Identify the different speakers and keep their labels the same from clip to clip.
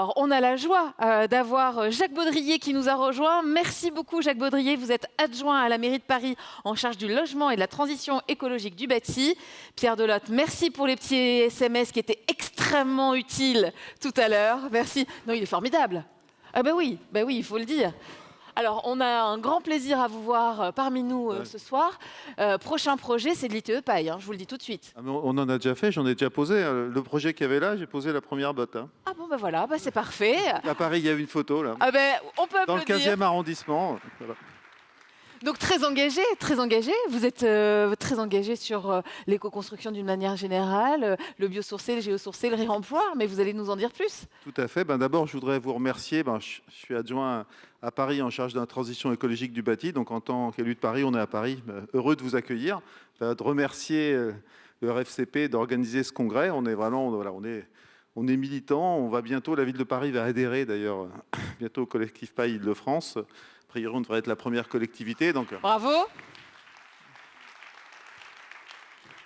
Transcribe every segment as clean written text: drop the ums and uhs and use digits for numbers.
Speaker 1: Alors, on a la joie d'avoir Jacques Baudrier qui nous a rejoint. Merci beaucoup, Jacques Baudrier. Vous êtes adjoint à la mairie de Paris en charge du logement et de la transition écologique du bâti. Pierre Delotte, merci pour les petits SMS qui étaient extrêmement utiles tout à l'heure. Merci. Non, il est formidable. Ah bah oui, il faut le dire. Alors, on a un grand plaisir à vous voir parmi nous ce soir. Prochain projet, c'est de l'ITE Paille, je vous le dis tout de suite.
Speaker 2: Ah, mais on en a déjà fait, j'en ai déjà posé. Le projet qu'il y avait là, j'ai posé la première botte.
Speaker 1: Ah bon, voilà, c'est parfait.
Speaker 2: À Paris, il y a une photo là.
Speaker 1: Ah ben, on peut
Speaker 2: Dans le
Speaker 1: applaudir.
Speaker 2: 15e arrondissement. Voilà.
Speaker 1: Donc très engagé, très engagé. Vous êtes très engagé sur l'éco-construction d'une manière générale, le biosourcé, le géosourcé, le réemploi, mais vous allez nous en dire plus.
Speaker 2: Tout à fait. D'abord, je voudrais vous remercier. Je suis adjoint à Paris en charge de la transition écologique du bâti. Donc en tant qu'élu de Paris, on est à Paris. Heureux de vous accueillir. De remercier le RFCP d'organiser ce congrès. On est vraiment, voilà, on est militants. On va bientôt, la ville de Paris va adhérer d'ailleurs bientôt au collectif Paille Île-de-France. A priori, on devrait être la première collectivité. Donc,
Speaker 1: bravo.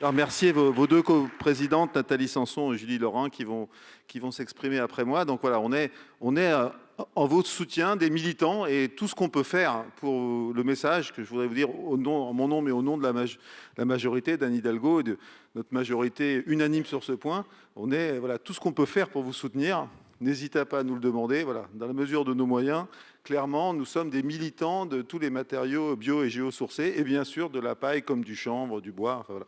Speaker 2: Alors, remercier vos deux co-présidentes, Nathalie Sanson et Julie Laurent, qui vont s'exprimer après moi. Donc voilà, on est en votre soutien des militants et tout ce qu'on peut faire pour le message que je voudrais vous dire en mon nom, mais au nom de la majorité d'Anne Hidalgo et de notre majorité unanime sur ce point. Voilà, tout ce qu'on peut faire pour vous soutenir. N'hésitez pas à nous le demander, voilà, dans la mesure de nos moyens. Clairement, nous sommes des militants de tous les matériaux bio et géosourcés et bien sûr de la paille comme du chanvre, du bois. Enfin,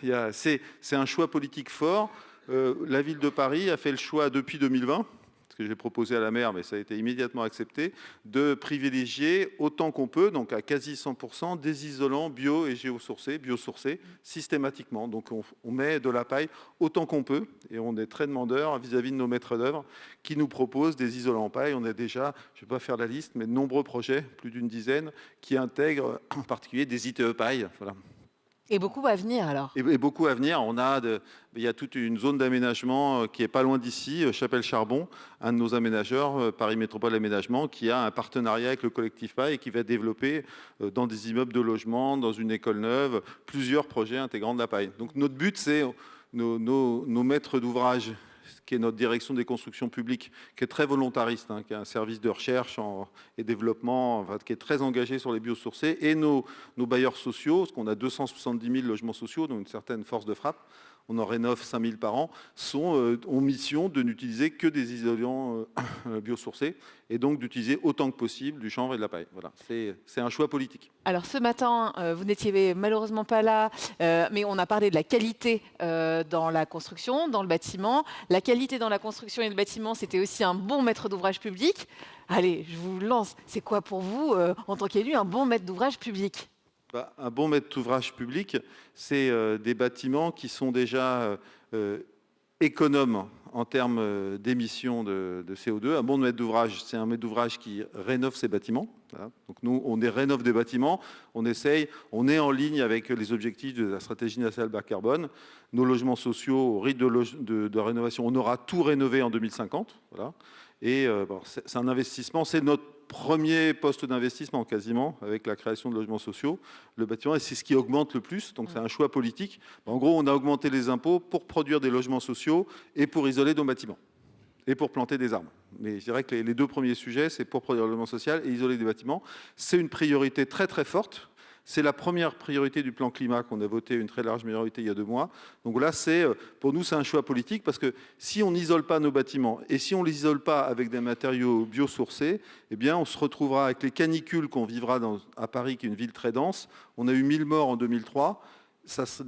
Speaker 2: voilà. C'est un choix politique fort. La ville de Paris a fait le choix depuis 2020, ce que j'ai proposé à la maire, mais ça a été immédiatement accepté, de privilégier autant qu'on peut, donc à quasi 100%, des isolants bio et biosourcés, systématiquement. Donc on met de la paille autant qu'on peut, et on est très demandeurs vis-à-vis de nos maîtres d'œuvre qui nous proposent des isolants en paille. On a déjà, je ne vais pas faire la liste, mais de nombreux projets, plus d'une dizaine, qui intègrent en particulier des ITE paille. Voilà.
Speaker 1: Et beaucoup à venir alors.
Speaker 2: Et beaucoup à venir. Il y a toute une zone d'aménagement qui est pas loin d'ici, Chapelle-Charbon, un de nos aménageurs, Paris Métropole Aménagement, qui a un partenariat avec le collectif PAI et qui va développer dans des immeubles de logement, dans une école neuve, plusieurs projets intégrant de la paille. Donc notre but, c'est nos maîtres d'ouvrage, qui est notre direction des constructions publiques, qui est très volontariste, qui a un service de recherche et développement, qui est très engagé sur les biosourcés, et nos bailleurs sociaux, parce qu'on a 270 000 logements sociaux, donc une certaine force de frappe, on en rénove 5 000 par an, ont mission de n'utiliser que des isolants biosourcés, et donc d'utiliser autant que possible du chanvre et de la paille. Voilà, c'est un choix politique.
Speaker 1: Alors ce matin, vous n'étiez malheureusement pas là, mais on a parlé de la qualité dans la construction, dans le bâtiment. La qualité dans la construction et le bâtiment, c'était aussi un bon maître d'ouvrage public. Allez, je vous lance. C'est quoi pour vous, en tant qu'élu, un bon maître d'ouvrage public ?
Speaker 2: Un bon maître d'ouvrage public, c'est des bâtiments qui sont déjà économes en termes d'émissions de CO2. Un bon maître d'ouvrage, c'est un maître d'ouvrage qui rénove ses bâtiments. Voilà. Donc nous, on rénove des bâtiments, on est en ligne avec les objectifs de la stratégie nationale bas carbone. Nos logements sociaux, au rythme de rénovation, on aura tout rénové en 2050. Voilà. Et c'est un investissement, c'est notre premier poste d'investissement quasiment avec la création de logements sociaux, le bâtiment, et c'est ce qui augmente le plus, donc c'est un choix politique. En gros, on a augmenté les impôts pour produire des logements sociaux et pour isoler nos bâtiments et pour planter des arbres. Mais je dirais que les deux premiers sujets, c'est pour produire le logement social et isoler des bâtiments. C'est une priorité très très forte. C'est la première priorité du plan climat qu'on a voté une très large majorité il y a 2 mois. Donc là, pour nous, c'est un choix politique parce que si on n'isole pas nos bâtiments et si on ne les isole pas avec des matériaux biosourcés, eh bien, on se retrouvera avec les canicules qu'on vivra à Paris, qui est une ville très dense. On a eu 1000 morts en 2003.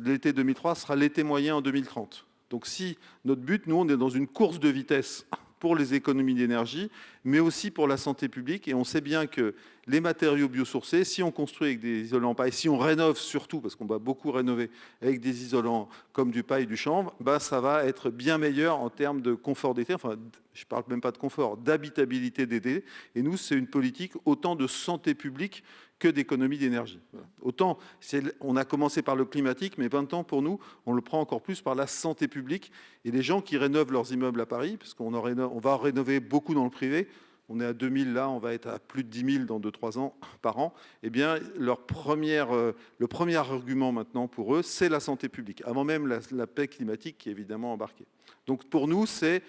Speaker 2: L'été 2003 sera l'été moyen en 2030. Donc si notre but, nous, on est dans une course de vitesse pour les économies d'énergie, mais aussi pour la santé publique. Et on sait bien que les matériaux biosourcés, si on construit avec des isolants paille, si on rénove surtout, parce qu'on va beaucoup rénover avec des isolants comme du paille, du chanvre, ça va être bien meilleur en termes de confort d'été. Enfin, je ne parle même pas de confort, d'habitabilité d'été. Et nous, c'est une politique autant de santé publique que d'économie d'énergie. Voilà. Autant, on a commencé par le climatique, mais maintenant, pour nous, on le prend encore plus par la santé publique. Et les gens qui rénovent leurs immeubles à Paris, parce qu'on va rénover beaucoup dans le privé, on est à 2000 là, on va être à plus de 10 000 dans 2-3 ans par an, eh bien, le premier argument maintenant pour eux, c'est la santé publique, avant même la paix climatique qui est évidemment embarquée. Donc pour nous, c'est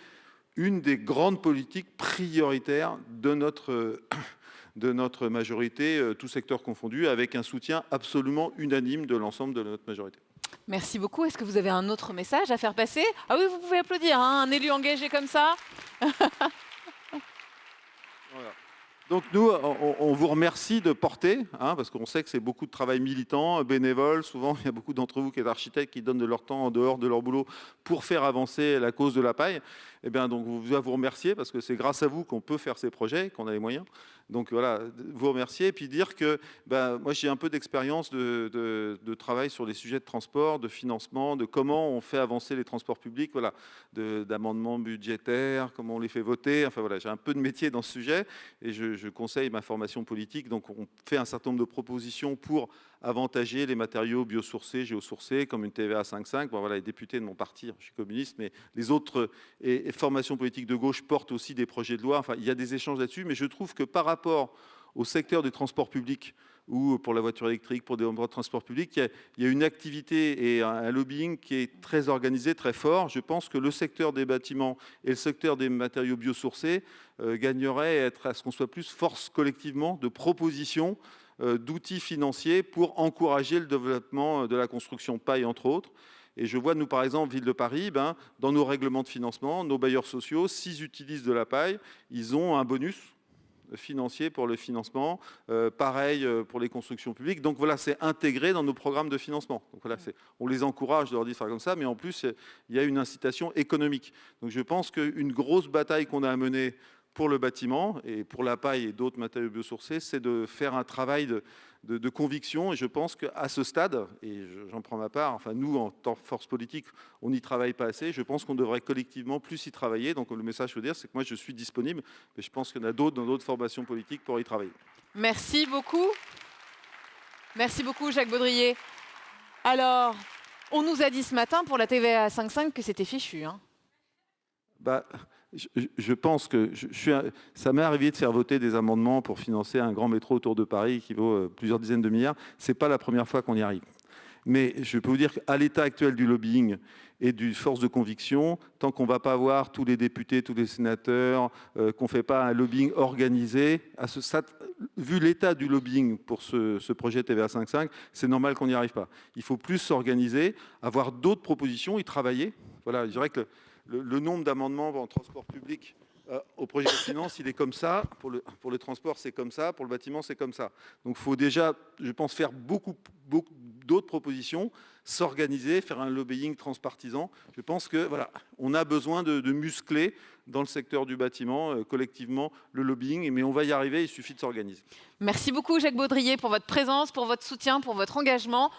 Speaker 2: une des grandes politiques prioritaires de notre majorité, tout secteur confondu, avec un soutien absolument unanime de l'ensemble de notre majorité.
Speaker 1: Merci beaucoup. Est-ce que vous avez un autre message à faire passer? Ah oui, vous pouvez applaudir, hein, un élu engagé comme ça.
Speaker 2: Voilà. Donc nous, on vous remercie de porter, hein, parce qu'on sait que c'est beaucoup de travail militant, bénévole. Souvent, il y a beaucoup d'entre vous qui êtes architectes qui donnent de leur temps en dehors de leur boulot pour faire avancer la cause de la paille. Eh bien, donc, vous vous remercier parce que c'est grâce à vous qu'on peut faire ces projets, qu'on a les moyens. Donc voilà, vous remercier et puis dire que moi j'ai un peu d'expérience de travail sur les sujets de transport, de financement, de comment on fait avancer les transports publics, voilà, d'amendements budgétaires, comment on les fait voter. Enfin voilà, j'ai un peu de métier dans ce sujet et je conseille ma formation politique. Donc on fait un certain nombre de propositions pour avantager les matériaux biosourcés, géosourcés, comme une TVA 5,5. Bon, voilà, les députés de mon parti, je suis communiste, mais les autres et formations politiques de gauche portent aussi des projets de loi. Enfin, il y a des échanges là-dessus, mais je trouve que par rapport au secteur des transports publics ou pour la voiture électrique, pour des transports publics, il y a une activité et un lobbying qui est très organisé, très fort. Je pense que le secteur des bâtiments et le secteur des matériaux biosourcés gagneraient à ce qu'on soit plus force collectivement de propositions d'outils financiers pour encourager le développement de la construction paille, entre autres. Et je vois, nous, par exemple, Ville de Paris, dans nos règlements de financement, nos bailleurs sociaux, s'ils utilisent de la paille, ils ont un bonus financier pour le financement, pareil pour les constructions publiques. Donc voilà, c'est intégré dans nos programmes de financement. Donc voilà, on les encourage de leur dire de faire comme ça, mais en plus, il y a une incitation économique. Donc je pense qu'une grosse bataille qu'on a à mener pour le bâtiment et pour la paille et d'autres matériaux biosourcés, c'est de faire un travail de conviction. Et je pense qu'à ce stade, et j'en prends ma part, enfin nous, en tant que force politique, on n'y travaille pas assez. Je pense qu'on devrait collectivement plus y travailler. Donc le message, je veux dire, c'est que moi, je suis disponible, mais je pense qu'il y en a d'autres dans d'autres formations politiques pour y travailler.
Speaker 1: Merci beaucoup. Merci beaucoup, Jacques Baudrier. Alors, on nous a dit ce matin pour la TVA 5,5 que c'était fichu, hein.
Speaker 2: Je pense que ça m'est arrivé de faire voter des amendements pour financer un grand métro autour de Paris qui vaut plusieurs dizaines de milliards. Ce n'est pas la première fois qu'on y arrive. Mais je peux vous dire qu'à l'état actuel du lobbying et du force de conviction, tant qu'on ne va pas voir tous les députés, tous les sénateurs, qu'on ne fait pas un lobbying organisé, vu l'état du lobbying pour ce projet TVA 5,5, c'est normal qu'on n'y arrive pas. Il faut plus s'organiser, avoir d'autres propositions, y travailler. Voilà, je dirais que le nombre d'amendements en transport public au projet de finance, il est comme ça. Pour le transport, c'est comme ça. Pour le bâtiment, c'est comme ça. Donc, il faut déjà, je pense, faire beaucoup d'autres propositions, s'organiser, faire un lobbying transpartisan. Je pense que voilà, on a besoin de muscler dans le secteur du bâtiment, collectivement, le lobbying. Mais on va y arriver, il suffit de s'organiser.
Speaker 1: Merci beaucoup, Jacques Baudrier, pour votre présence, pour votre soutien, pour votre engagement.